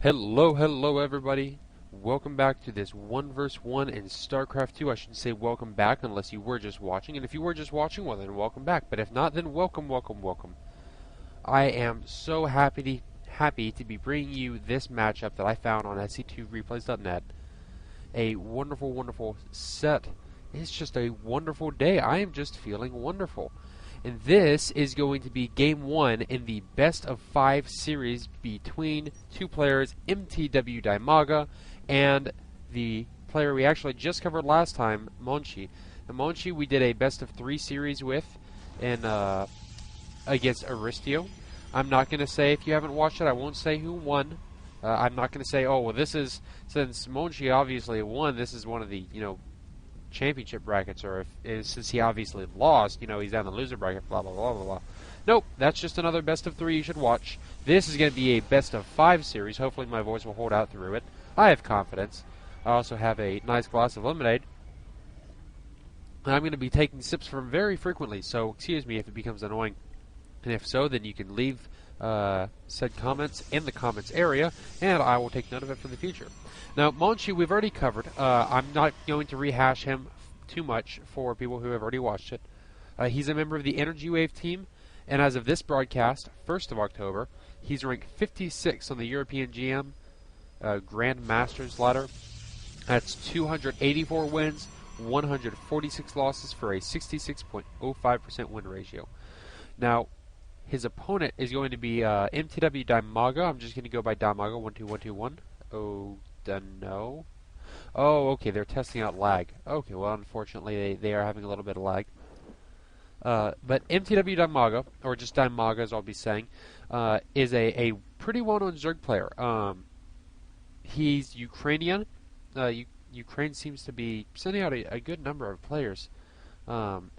Hello everybody. Welcome back to this 1 vs 1 in StarCraft 2. I shouldn't say welcome back unless you were just watching. And if you were just watching, well then welcome back. But if not, then welcome. I am so happy to be bringing you this matchup that I found on sc2replays.net. A wonderful set. It's just a wonderful day. I am just feeling wonderful. And this is going to be Game 1 in the best of 5 series between two players, MTW DIMAGA and the player we actually just covered last time, Monchi. The Monchi we did a best of 3 series with in, against Aristio. I'm not going to say, if you haven't watched it, I won't say who won. I'm not going to say, oh, well, this is, since Monchi obviously won, this is one of the, championship brackets, or since he obviously lost, he's down the loser bracket, blah, blah, blah, blah, blah. Nope, that's just another best of 3 you should watch. This is going to be a best of 5 series. Hopefully my voice will hold out through it. I have confidence. I also have a nice glass of lemonade. And I'm going to be taking sips from very frequently, so excuse me if it becomes annoying. And if so, then you can leave said comments in the comments area, and I will take note of it for the future. Now, Monchi, we've already covered. I'm not going to rehash him too much for people who have already watched it. He's a member of the Energy Wave team, and as of this broadcast, 1st of October, he's ranked 56 on the European GM Grand Masters ladder. That's 284 wins, 146 losses for a 66.05% win ratio. Now, his opponent is going to be MTW DIMAGA. I'm just going to go by DIMAGA 12121. Oh, no. Oh, okay, they're testing out lag. Okay, well, unfortunately, they are having a little bit of lag. But MTW DIMAGA, or just DIMAGA as I'll be saying, is a pretty well-known Zerg player. He's Ukrainian. Ukraine seems to be sending out a good number of players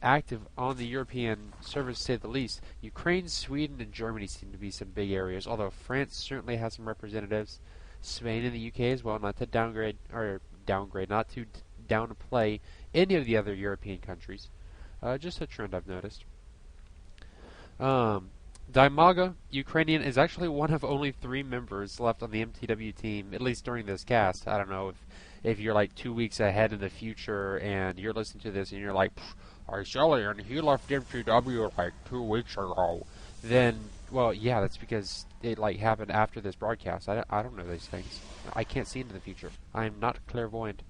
active on the European service, to say the least. Ukraine, Sweden, and Germany seem to be some big areas, although France certainly has some representatives. Spain and the UK as well, not to not to downplay any of the other European countries. Just a trend I've noticed. DIMAGA, Ukrainian, is actually one of only 3 members left on the MTW team, at least during this cast. I don't know if you're like 2 weeks ahead in the future and you're listening to this and you're like, I Shelly, and he left MTW like 2 weeks ago. Then, well, yeah, that's because it like happened after this broadcast. I don't know these things. I can't see into the future. I'm not clairvoyant.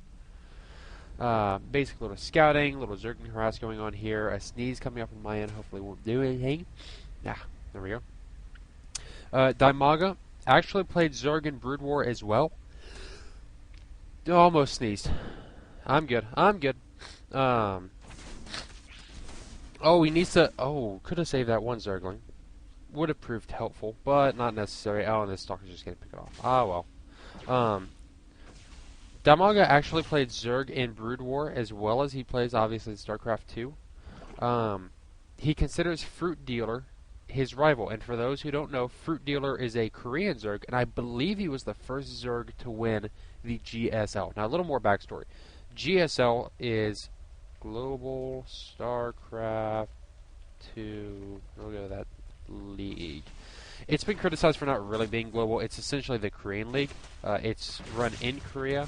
Basic little scouting, little Zerg harass going on here. A sneeze coming up on my end. Hopefully won't do anything. There we go. DIMAGA actually played Zerg in Brood War as well. Almost sneezed. I'm good. Oh, he needs to... Oh, could have saved that one Zergling. Would have proved helpful, but not necessary. Oh, and this stalker's just going to pick it off. Ah, well. DIMAGA actually played Zerg in Brood War as well as he plays, obviously, in StarCraft 2. He considers Fruit Dealer his rival, and for those who don't know, Fruit Dealer is a Korean Zerg, and I believe he was the first Zerg to win the GSL. Now, a little more backstory. GSL is Global StarCraft 2. We'll go to that league. It's been criticized for not really being global. It's essentially the Korean league. It's run in Korea.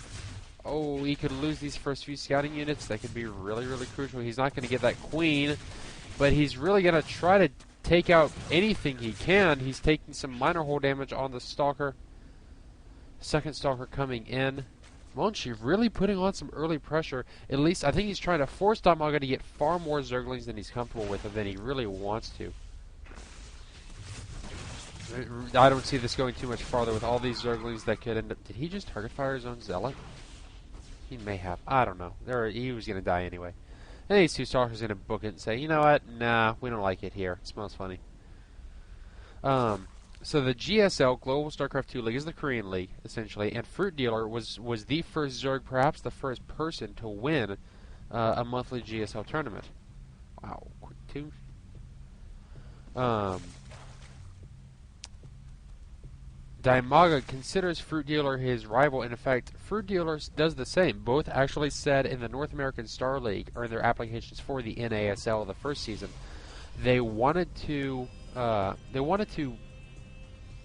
Oh, he could lose these first few scouting units. That could be really crucial. He's not going to get that queen, but he's really going to try to take out anything he can. He's taking some minor hull damage on the Stalker. Second Stalker coming in. Monchi really putting on some early pressure. At least I think he's trying to force DIMAGA to get far more Zerglings than he's comfortable with and than he really wants to. I don't see this going too much farther with all these Zerglings that could end up... Did he just target fire his own Zealot? He may have. I don't know. He was going to die anyway. And these 2 Stalkers are going to book it and say, you know what? Nah, we don't like it here. It smells funny. So the GSL, Global StarCraft 2 League, is the Korean league, essentially. And Fruit Dealer was the first Zerg, perhaps the first person to win a monthly GSL tournament. Wow, quick 2. DIMAGA considers Fruit Dealer his rival. In fact, Fruit Dealer does the same. Both actually said in the North American Star League, or in their applications for the NASL the first season, they wanted to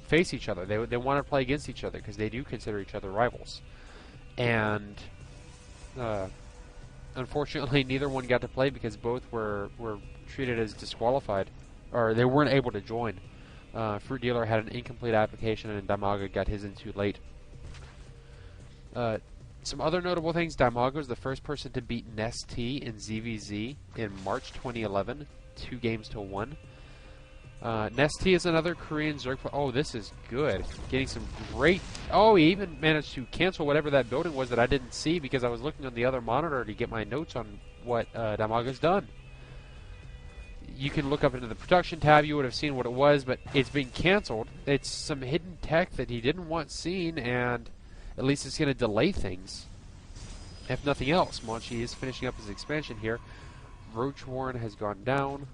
face each other. They want to play against each other because they do consider each other rivals. And unfortunately, neither one got to play because both were treated as disqualified, or they weren't able to join. Fruit Dealer had an incomplete application, and DIMAGA got his in too late. Some other notable things: DIMAGA was the first person to beat Nest-T in ZVZ in March 2011, 2-1. Nest-T is another Korean Zerg player. Oh, this is good. Getting some great... Oh, he even managed to cancel whatever that building was that I didn't see because I was looking on the other monitor to get my notes on what DIMAGA's done. You can look up into the production tab. You would have seen what it was, but it's been canceled. It's some hidden tech that he didn't want seen, and at least it's going to delay things. If nothing else, Monchi is finishing up his expansion here. Roach Warren has gone down.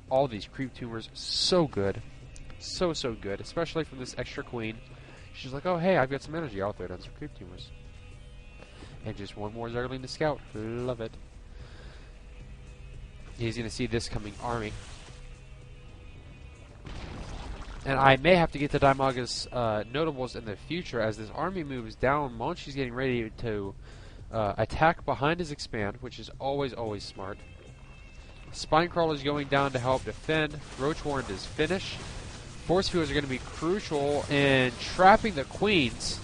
All these creep tumors, so good. So good, especially from this extra queen. She's like, oh hey, I've got some energy out there on some creep tumors. And just one more Zergling to scout. Love it. He's going to see this coming army. And I may have to get to DIMAGA's notables in the future. As this army moves down, Monchi's getting ready to attack behind his expand, which is always smart. Spinecrawler's going down to help defend. Roach Warren does finish. Force Fields are going to be crucial in trapping the queens.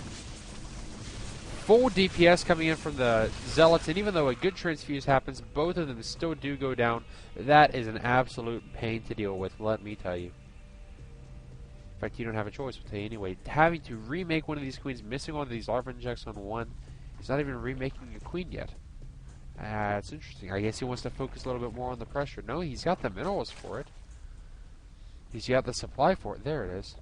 Full DPS coming in from the Zealots, and even though a good transfuse happens, both of them still do go down. That is an absolute pain to deal with, let me tell you. In fact, you don't have a choice, I'll tell you anyway. Having to remake one of these queens, missing one of these larva injects on one, he's not even remaking a queen yet. It's interesting. I guess he wants to focus a little bit more on the pressure. No, he's got the minerals for it. He's got the supply for it. There it is.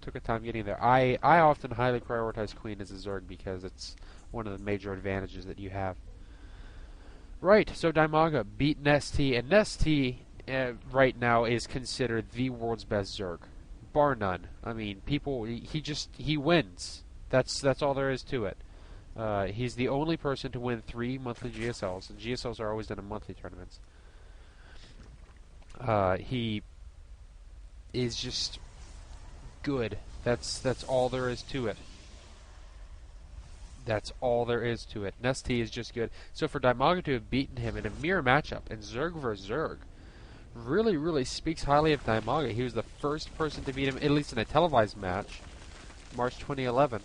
Took a time getting there. I often highly prioritize Queen as a Zerg because it's one of the major advantages that you have. Right, so DIMAGA beat Nest-T, and Nest-T right now is considered the world's best Zerg, bar none. I mean, he wins. That's all there is to it. He's the only person to win 3 monthly GSLs, and GSLs are always done in monthly tournaments. He is just good. That's all there is to it. That's all there is to it. Nest-T is just good. So for DIMAGA to have beaten him in a mirror matchup, in Zerg vs. Zerg, really speaks highly of DIMAGA. He was the first person to beat him, at least in a televised match, March 2011.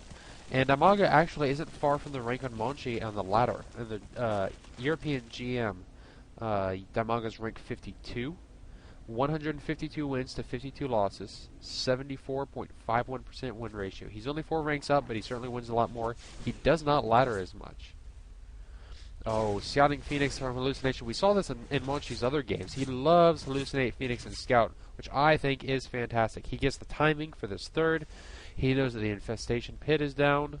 And DIMAGA actually isn't far from the rank on Monchi on the ladder. In the European GM, DIMAGA's rank 52. 152 wins to 52 losses, 74.51% win ratio. He's only 4 ranks up, but he certainly wins a lot more. He does not ladder as much. Oh, Scouting Phoenix from Hallucination. We saw this in Monchi's other games. He loves Hallucinate, Phoenix, and Scout, which I think is fantastic. He gets the timing for this third. He knows that the Infestation Pit is down,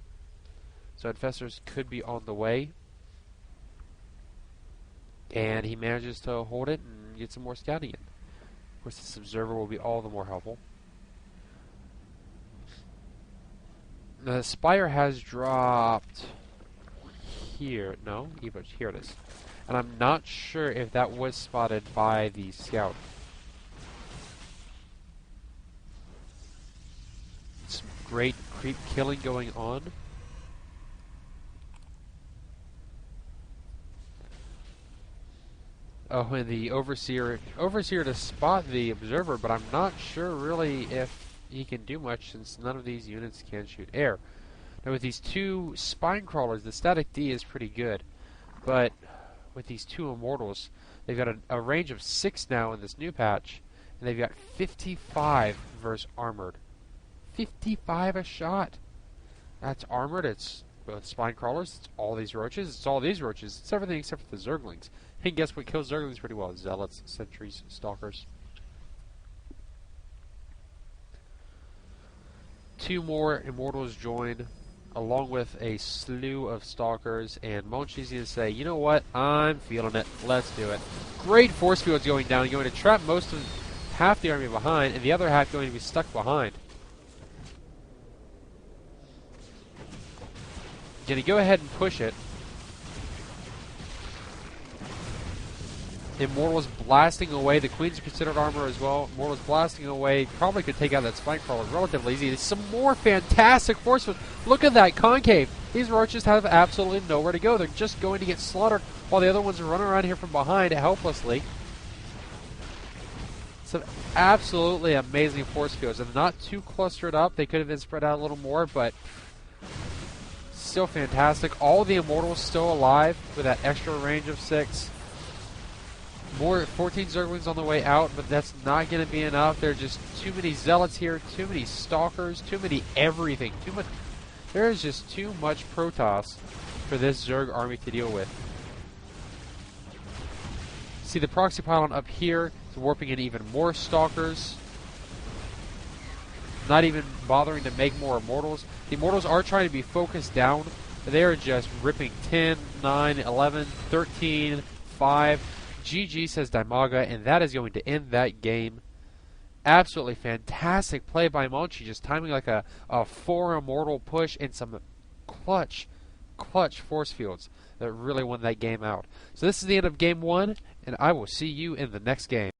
so Infestors could be on the way. And he manages to hold it and get some more scouting in. Of course, this Observer will be all the more helpful. The Spire has dropped here. No? Evo, here it is. And I'm not sure if that was spotted by the Scout. Some great creep killing going on. Oh, and the Overseer to spot the Observer, but I'm not sure really if he can do much since none of these units can shoot air. Now with these 2 Spine Crawlers, the static D is pretty good, but with these 2 Immortals, they've got a range of 6 now in this new patch, and they've got 55 versus armored. 55 a shot! That's armored, it's both Spine Crawlers, it's all these Roaches, it's everything except for the Zerglings. And guess what kills Zerglings pretty well? Zealots, Sentries, Stalkers. 2 more Immortals join, along with a slew of Stalkers, and Monchi's going to say, you know what, I'm feeling it, let's do it. Great force fields going down, going to trap half the army behind, and the other half going to be stuck behind. Going to go ahead and push it. Immortals blasting away. The Queen's considered armor as well. Immortals blasting away. Probably could take out that Spine Crawler relatively easy. There's some more fantastic force fields. Look at that concave. These roaches have absolutely nowhere to go. They're just going to get slaughtered while the other ones are running around here from behind helplessly. Some absolutely amazing force fields. And not too clustered up. They could have been spread out a little more, but still fantastic. All the Immortals still alive with that extra range of 6. More 14 Zerglings on the way out, but that's not going to be enough. There are just too many Zealots here, too many Stalkers, too many everything. Too much. There is just too much Protoss for this Zerg army to deal with. See the proxy pylon up here is warping in even more Stalkers. Not even bothering to make more Immortals. The Immortals are trying to be focused down. They are just ripping 10, 9, 11, 13, 5. GG, says DIMAGA, and that is going to end that game. Absolutely fantastic play by Monchi, just timing like a 4 Immortal push and some clutch force fields that really won that game out. So this is the end of game 1, and I will see you in the next game.